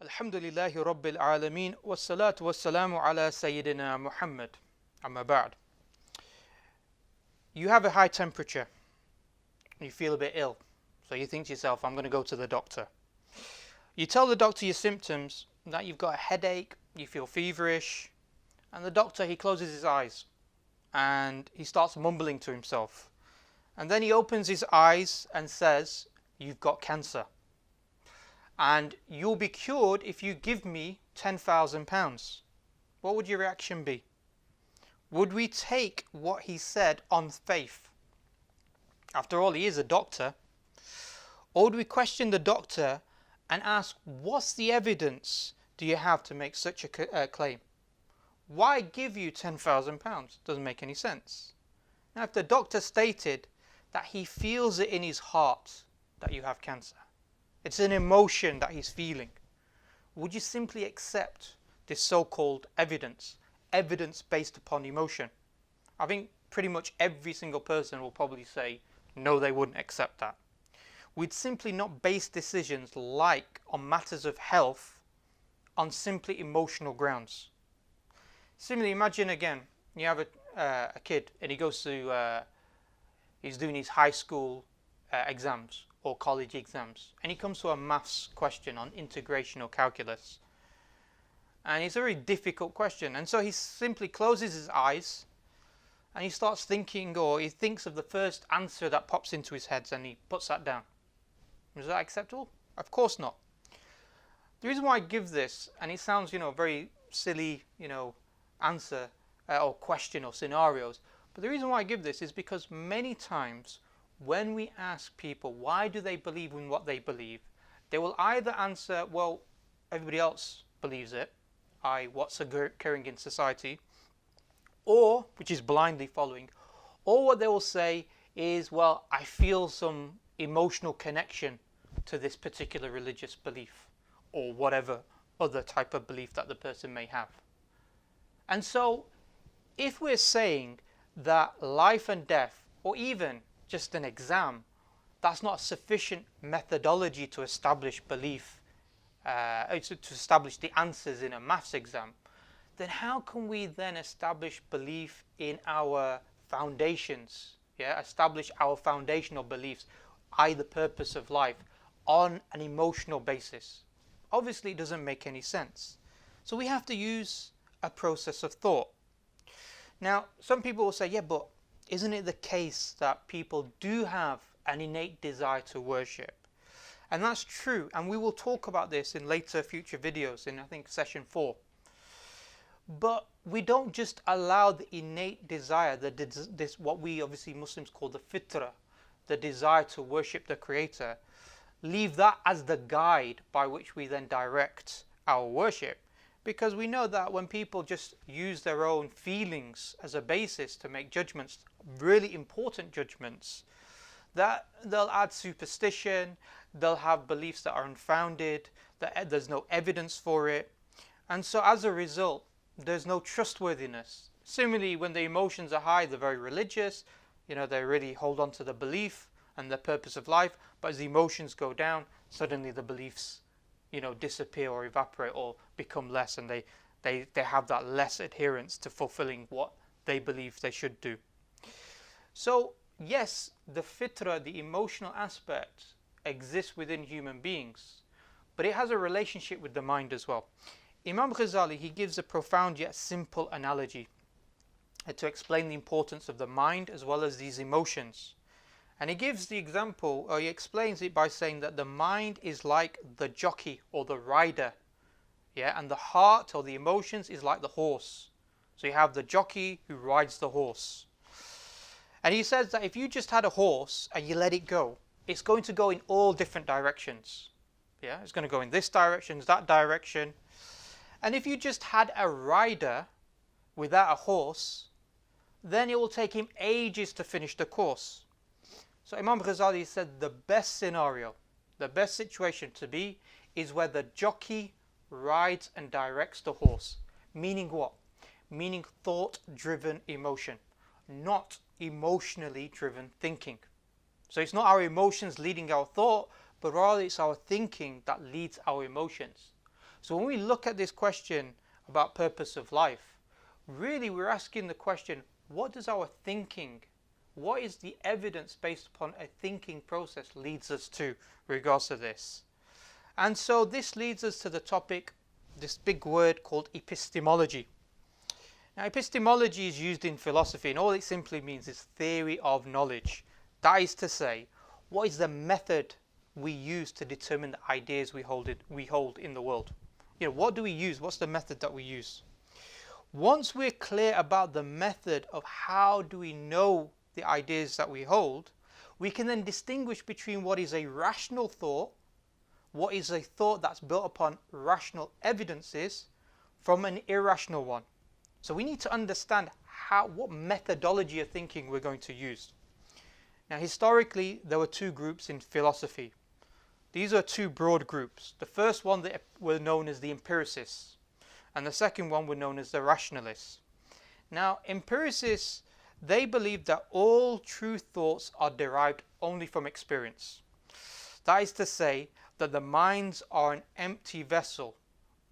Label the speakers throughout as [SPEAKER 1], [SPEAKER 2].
[SPEAKER 1] Alhamdulillahi Rabbil Alameen wassalatu wassalamu ala Sayyidina Muhammad. Amma ba'd. You have a high temperature. You feel a bit ill. So you think to yourself, I'm going to go to the doctor. You tell the doctor your symptoms, that you've got a headache, you feel feverish, and the doctor, he closes his eyes and he starts mumbling to himself. And then he opens his eyes and says, you've got cancer. And you'll be cured if you give me £10,000. What would your reaction be? Would we take what he said on faith? After all, he is a doctor. Or would we question the doctor and ask, what's the evidence do you have to make such a claim? Why give you £10,000? Doesn't make any sense. Now, if the doctor stated that he feels it in his heart that you have cancer, it's an emotion that he's feeling, would you simply accept this so-called evidence based upon emotion? I think pretty much every single person will probably say, no, they wouldn't accept that. We'd simply not base decisions like on matters of health on simply emotional grounds. Similarly, imagine again, you have a kid and he goes to, he's doing his high school exams or college exams, and he comes to a maths question on integration or calculus. And it's a very difficult question, and so he simply closes his eyes and he starts thinking, or he thinks of the first answer that pops into his head and he puts that down. Is that acceptable? Of course not. The reason why I give this, and it sounds, very silly, answer or question or scenarios, but the reason why I give this is because many times when we ask people why do they believe in what they believe, they will either answer, well, everybody else believes it, i.e. what's occurring in society, or, which is blindly following, or what they will say is, well, I feel some emotional connection to this particular religious belief, or whatever other type of belief that the person may have. And so, if we're saying that life and death, or even just an exam, that's not a sufficient methodology to establish belief, to establish the answers in a maths exam, then how can we then establish belief in our foundations? Establish our foundational beliefs, i.e. the purpose of life, on an emotional basis? Obviously it doesn't make any sense. So we have to use a process of thought. Now, some people will say, yeah, but isn't it the case that people do have an innate desire to worship? And that's true, and we will talk about this in later future videos in, I think, session 4. But we don't just allow the innate desire, this what we obviously Muslims call the fitra, the desire to worship the Creator, leave that as the guide by which we then direct our worship. Because we know that when people just use their own feelings as a basis to make judgments, really important judgments, that they'll add superstition, they'll have beliefs that are unfounded, that there's no evidence for it. And so as a result, there's no trustworthiness. Similarly, when the emotions are high, they're very religious, they really hold on to the belief and the purpose of life, but as the emotions go down, suddenly the beliefs disappear or evaporate or become less, and they have that less adherence to fulfilling what they believe they should do. So yes, the fitra, the emotional aspect, exists within human beings, but it has a relationship with the mind as well. Imam Ghazali, he gives a profound yet simple analogy to explain the importance of the mind as well as these emotions. And he gives the example, or he explains it by saying that the mind is like the jockey or the rider, and the heart or the emotions is like the horse. So you have the jockey who rides the horse. And he says that if you just had a horse and you let it go, it's going to go in all different directions. It's going to go in this direction, that direction. And if you just had a rider without a horse, then it will take him ages to finish the course. So Imam Ghazali said the best scenario, the best situation to be is where the jockey rides and directs the horse. Meaning what? Meaning thought-driven emotion, not emotionally driven thinking. So it's not our emotions leading our thought, but rather it's our thinking that leads our emotions. So when we look at this question about purpose of life, really we're asking the question, what does our thinking, what is the evidence based upon a thinking process leads us to regards to this? And so this leads us to the topic, this big word called epistemology. Now epistemology is used in philosophy and all it simply means is theory of knowledge. That is to say, what is the method we use to determine the ideas we hold in the world? You know, what do we use? What's the method that we use? Once we're clear about the method of how do we know the ideas that we hold, we can then distinguish between what is a rational thought, what is a thought that's built upon rational evidences, from an irrational one. So we need to understand what methodology of thinking we're going to use. Now historically there were two groups in philosophy. These are two broad groups. The first one that were known as the empiricists, and the second one were known as the rationalists. Now empiricists, they believed that all true thoughts are derived only from experience. That is to say that the minds are an empty vessel,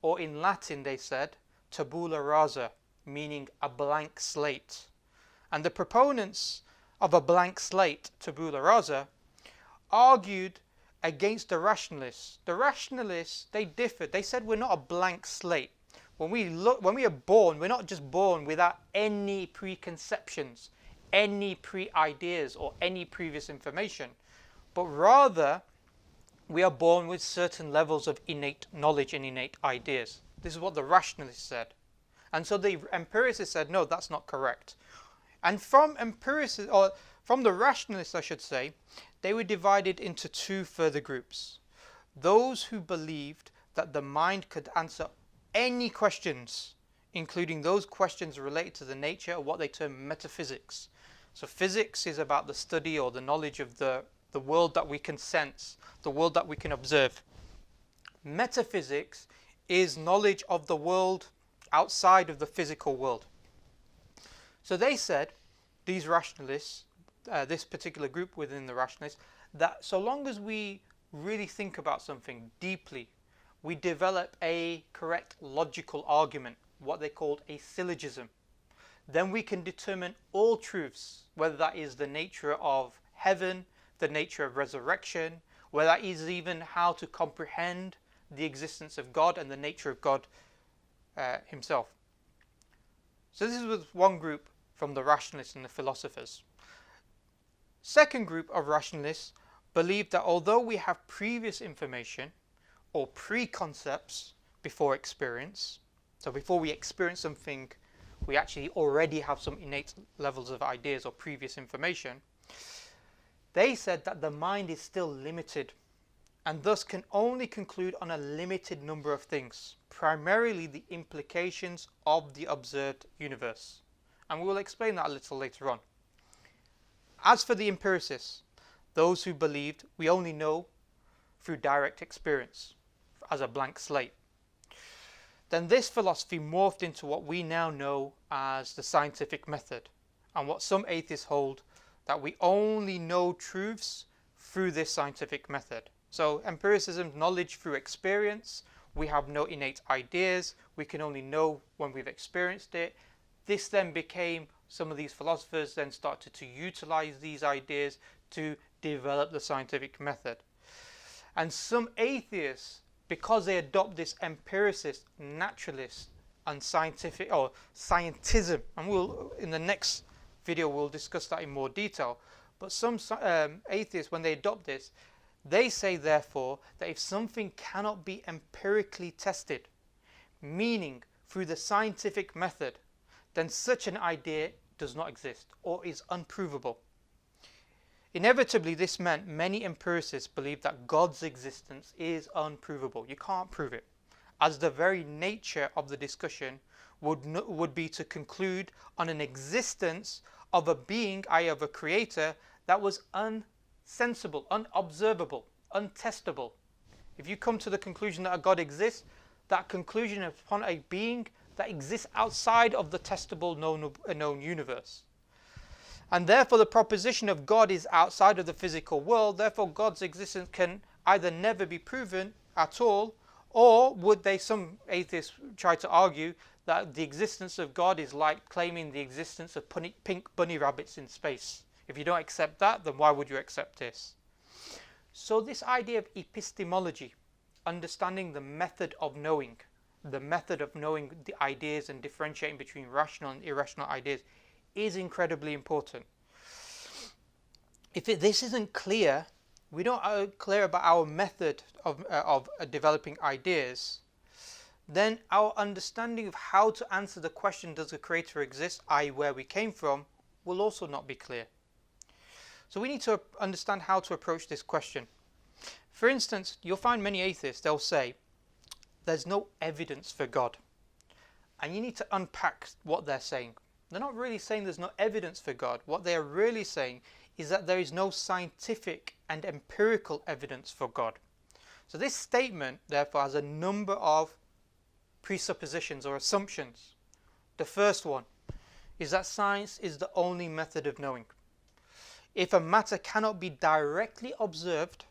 [SPEAKER 1] or in Latin they said tabula rasa, meaning a blank slate. And the proponents of a blank slate, tabula rasa, argued against the rationalists. The rationalists, they differed. They said we're not a blank slate. When we are born, we're not just born without any preconceptions, any pre-ideas or any previous information, but rather we are born with certain levels of innate knowledge and innate ideas. This is what the rationalists said. And so the empiricists said, no, that's not correct. And from empiricists, or from the rationalists I should say, they were divided into two further groups. Those who believed that the mind could answer any questions, including those questions related to the nature of what they term metaphysics. So physics is about the study or the knowledge of the world that we can sense, the world that we can observe. Metaphysics is knowledge of the world outside of the physical world. So they said, these rationalists, this particular group within the rationalists, that so long as we really think about something deeply, we develop a correct logical argument, what they called a syllogism, then we can determine all truths, whether that is the nature of heaven, the nature of resurrection, whether that is even how to comprehend the existence of God and the nature of God himself. So this was one group from the rationalists and the philosophers. Second group of rationalists believed that although we have previous information or preconcepts before experience, so before we experience something, we actually already have some innate levels of ideas or previous information, they said that the mind is still limited and thus can only conclude on a limited number of things, primarily the implications of the observed universe. And we will explain that a little later on. As for the empiricists, those who believed we only know through direct experience, as a blank slate, then this philosophy morphed into what we now know as the scientific method, and what some atheists hold, that we only know truths through this scientific method. So empiricism, knowledge through experience, we have no innate ideas, we can only know when we've experienced it. This then became, some of these philosophers then started to utilize these ideas to develop the scientific method. And some atheists, because they adopt this empiricist, naturalist and scientific or scientism, and we'll in the next video we'll discuss that in more detail, but some atheists, when they adopt this, they say therefore that if something cannot be empirically tested, meaning through the scientific method, then such an idea does not exist or is unprovable. Inevitably, this meant many empiricists believed that God's existence is unprovable. You can't prove it, as the very nature of the discussion would be to conclude on an existence of a being, i.e. of a creator, that was unsensible, unobservable, untestable. If you come to the conclusion that a God exists, that conclusion is upon a being that exists outside of the testable known universe. And therefore the proposition of God is outside of the physical world, therefore God's existence can either never be proven at all Or would they, some atheists try to argue that the existence of God is like claiming the existence of pink bunny rabbits in space? If you don't accept that, then why would you accept this? So this idea of epistemology, understanding the method of knowing the ideas and differentiating between rational and irrational ideas, is incredibly important. If this isn't clear, we don't are clear about our method of developing ideas, then our understanding of how to answer the question, does a creator exist, i.e. where we came from, will also not be clear. So we need to understand how to approach this question. For instance, you'll find many atheists, they'll say, there's no evidence for God. And you need to unpack what they're saying. They're not really saying there's no evidence for God. What they're really saying is that there is no scientific and empirical evidence for God. So this statement, therefore, has a number of presuppositions or assumptions. The first one is that science is the only method of knowing. If a matter cannot be directly observed,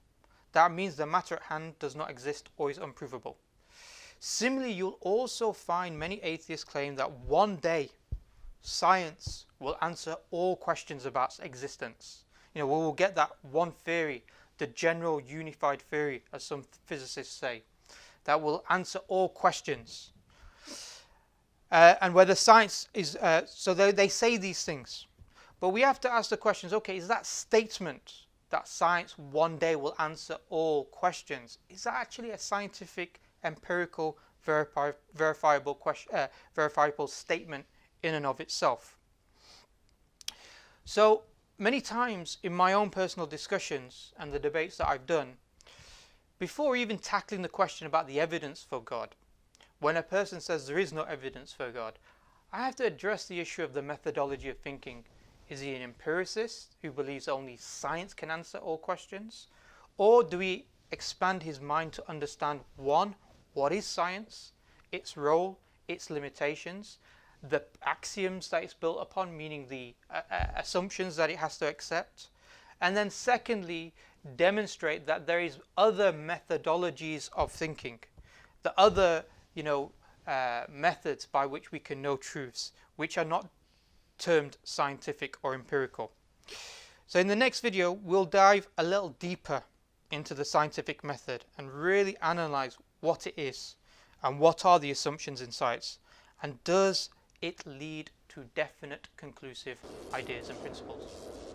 [SPEAKER 1] that means the matter at hand does not exist or is unprovable. Similarly, you'll also find many atheists claim that one day science will answer all questions about existence. We will get that one theory, the general unified theory, as some physicists say, that will answer all questions. And whether science is, so they say these things. But we have to ask the questions, okay, is that statement that science one day will answer all questions, is that actually a scientific, empirical, verifiable statement in and of itself? So many times in my own personal discussions and the debates that I've done, before even tackling the question about the evidence for God, when a person says there is no evidence for God, I have to address the issue of the methodology of thinking. Is he an empiricist who believes only science can answer all questions? Or do we expand his mind to understand, one, what is science, its role, its limitations, the axioms that it's built upon, meaning the assumptions that it has to accept, and then secondly, demonstrate that there is other methodologies of thinking, the other methods by which we can know truths, which are not termed scientific or empirical. So in the next video, we'll dive a little deeper into the scientific method and really analyze what it is and what are the assumptions in science, and does it lead to definite conclusive ideas and principles.